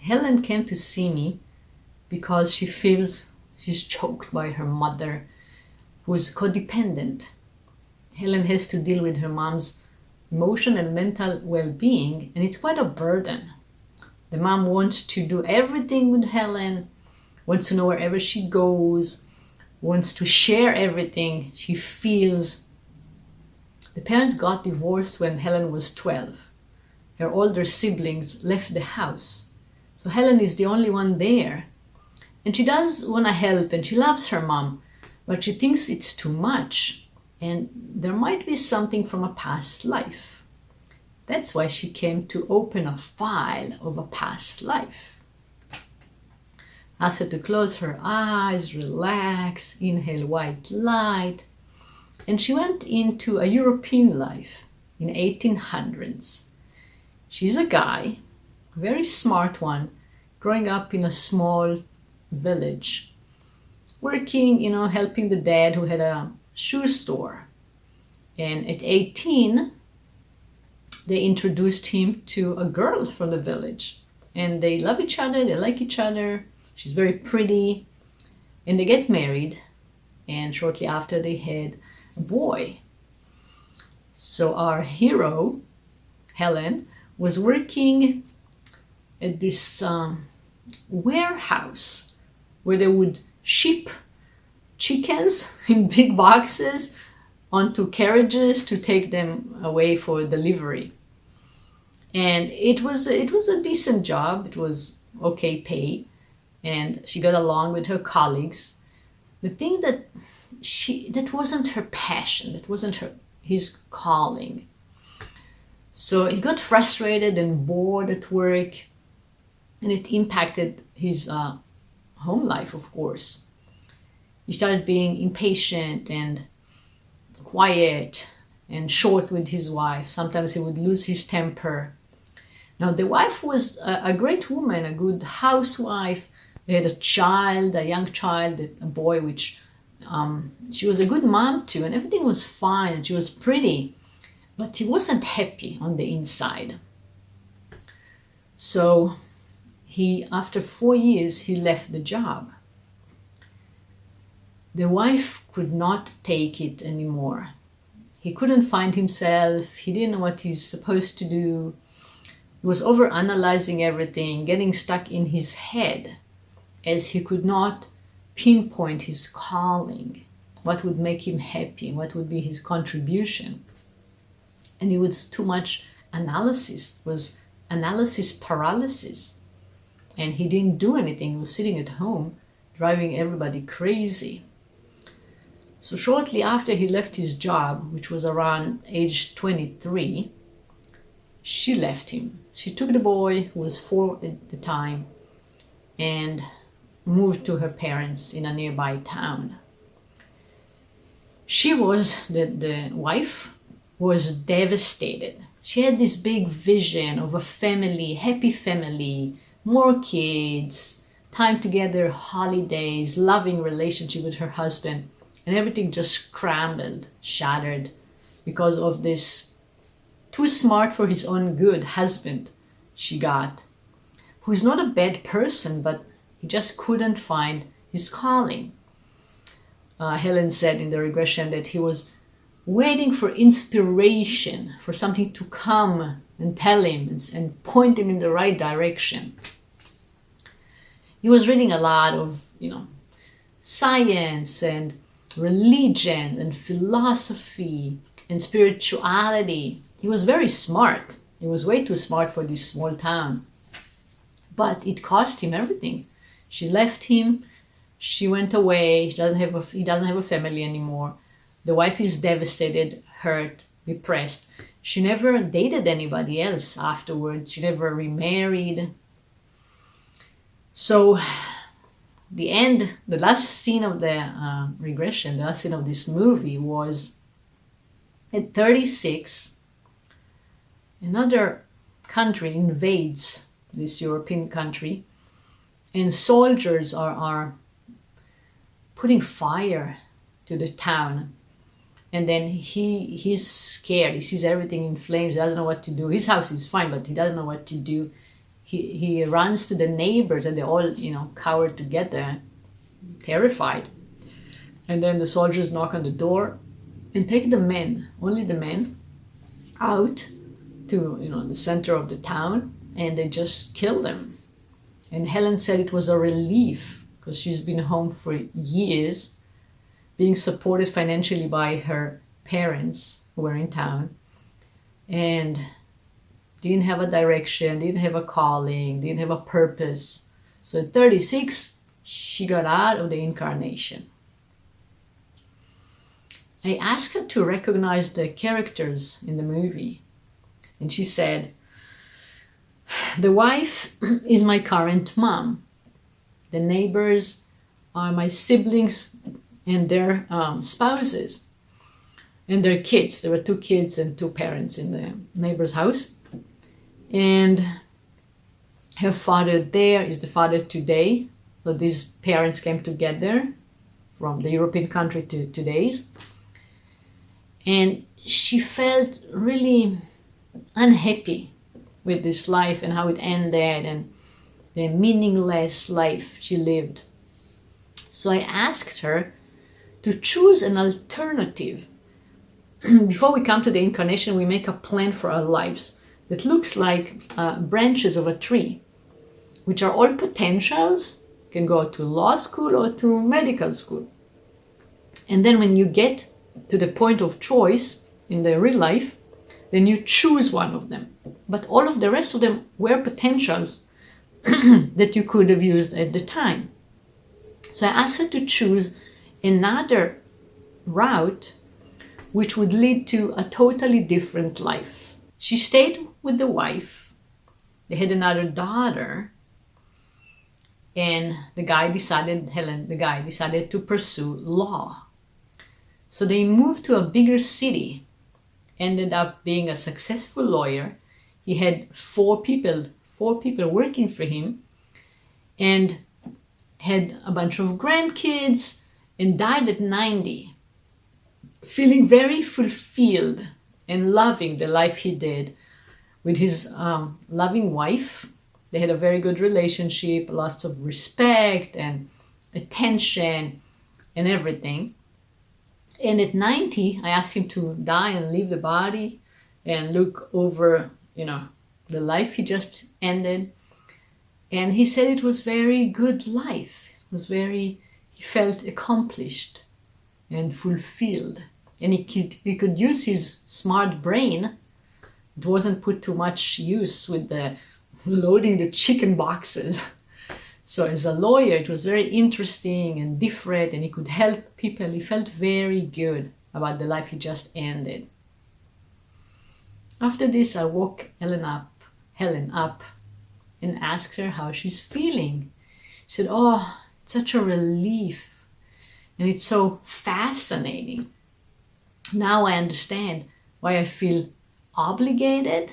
Helen came to see me because she feels she's choked by her mother, who is codependent. Helen has to deal with her mom's emotional and mental well-being, and it's quite a burden. The mom wants to do everything with Helen, wants to know wherever she goes, wants to share everything she feels. The parents got divorced when Helen was 12. Her older siblings left the house. So Helen is the only one there. And she does want to help and she loves her mom, but she thinks it's too much. And there might be something from a past life. That's why she came to open a file of a past life. Ask her to close her eyes, relax, inhale white light. And she went into a European life in 1800s. She's a guy, a very smart one, growing up in a small village, working, helping the dad who had a shoe store. And at 18, they introduced him to a girl from the village. And they love each other, they like each other. She's very pretty. And they get married. And shortly after, they had a boy. So our hero, Helen, was working at this warehouse where they would ship chickens in big boxes onto carriages to take them away for delivery. And it was a decent job. It was okay pay, and she got along with her colleagues. The thing that wasn't her passion, that wasn't his calling. So he got frustrated and bored at work, and it impacted his home life, of course. He started being impatient and quiet and short with his wife. Sometimes he would lose his temper. Now, the wife was a great woman, a good housewife. They had a young child, a boy, which she was a good mom too, and everything was fine, and she was pretty. But he wasn't happy on the inside. So after 4 years, he left the job. The wife could not take it anymore. He couldn't find himself. He didn't know what he's supposed to do. He was overanalyzing everything, getting stuck in his head, as he could not pinpoint his calling, what would make him happy, what would be his contribution. And it was too much analysis. It was analysis paralysis. And he didn't do anything. He was sitting at home, driving everybody crazy. So shortly after he left his job, which was around age 23, she left him. She took the boy, who was 4 at the time, and moved to her parents in a nearby town. The wife was devastated. She had this big vision of a family, happy family, more kids, time together, holidays, loving relationship with her husband, and everything just crumbled, shattered because of this too smart for his own good husband she got, who's not a bad person, but he just couldn't find his calling. Helen said in the regression that he was waiting for inspiration, for something to come and tell him and point him in the right direction. He was reading a lot of, science and religion and philosophy and spirituality. He was very smart. He was way too smart for this small town. But it cost him everything. She left him. She went away. He doesn't have a family anymore. The wife is devastated, hurt, depressed. She never dated anybody else afterwards. She never remarried. So the last scene of the regression, the last scene of this movie was at 36, another country invades this European country, and soldiers are putting fire to the town. And then he's scared. He sees everything in flames. He doesn't know what to do. His house is fine, but he doesn't know what to do. he runs to the neighbors, and they all, cowered together, terrified. And then the soldiers knock on the door and take the men, only the men, out to, the center of the town, and they just kill them. And Helen said it was a relief because she's been home for years, being supported financially by her parents who were in town, and didn't have a direction, didn't have a calling, didn't have a purpose. So at 36, she got out of the incarnation. I asked her to recognize the characters in the movie, and she said, the wife is my current mom. The neighbors are my siblings and their spouses and their kids. There were 2 kids and 2 parents in the neighbor's house. And her father there is the father today. So these parents came together from the European country to today's. And she felt really unhappy with this life and how it ended and the meaningless life she lived. So I asked her to choose an alternative. Before we come to the incarnation, we make a plan for our lives that looks like branches of a tree, which are all potentials. You can go to law school or to medical school. And then when you get to the point of choice in the real life, then you choose one of them. But all of the rest of them were potentials that you could have used at the time. So I asked her to choose another route which would lead to a totally different life. She stayed with the wife. They had another daughter. And the guy decided to pursue law. So they moved to a bigger city, ended up being a successful lawyer. He had 4 people working for him, and had a bunch of grandkids, and died at 90, feeling very fulfilled and loving the life he did with his loving wife. They had a very good relationship, lots of respect and attention and everything. And at 90, I asked him to die and leave the body and look over, the life he just ended. And he said it was very good life. He felt accomplished and fulfilled. And he could use his smart brain. It wasn't put to much use with the loading the chicken boxes. So as a lawyer, it was very interesting and different, and he could help people. He felt very good about the life he just ended. After this, I woke Helen up and asked her how she's feeling. She said, oh, it's such a relief, and it's so fascinating. Now I understand why I feel obligated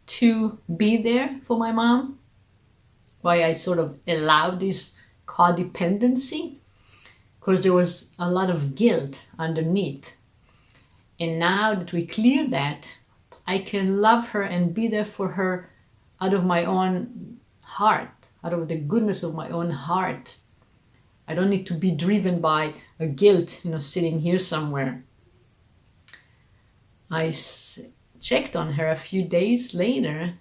to be there for my mom, why I sort of allowed this codependency, because there was a lot of guilt underneath. And now that we clear that, I can love her and be there for her out of my own heart, out of the goodness of my own heart. I don't need to be driven by a guilt, sitting here somewhere. I checked on her a few days later,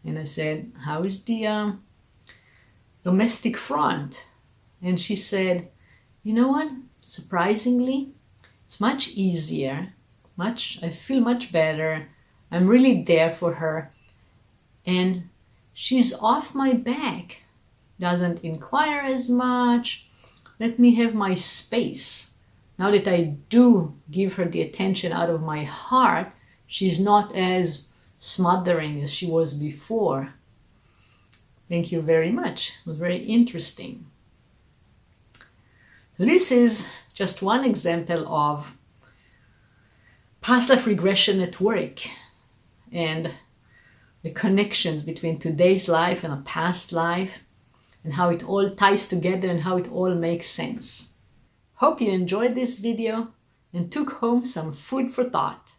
and I said, how is the domestic front? And she said, you know what? Surprisingly, it's much easier. I feel much better. I'm really there for her. And she's off my back. Doesn't inquire as much. Let me have my space. Now that I do give her the attention out of my heart, she's not as smothering as she was before. Thank you very much. It was very interesting. So this is just one example of past life regression at work and the connections between today's life and a past life and how it all ties together and how it all makes sense. Hope you enjoyed this video and took home some food for thought.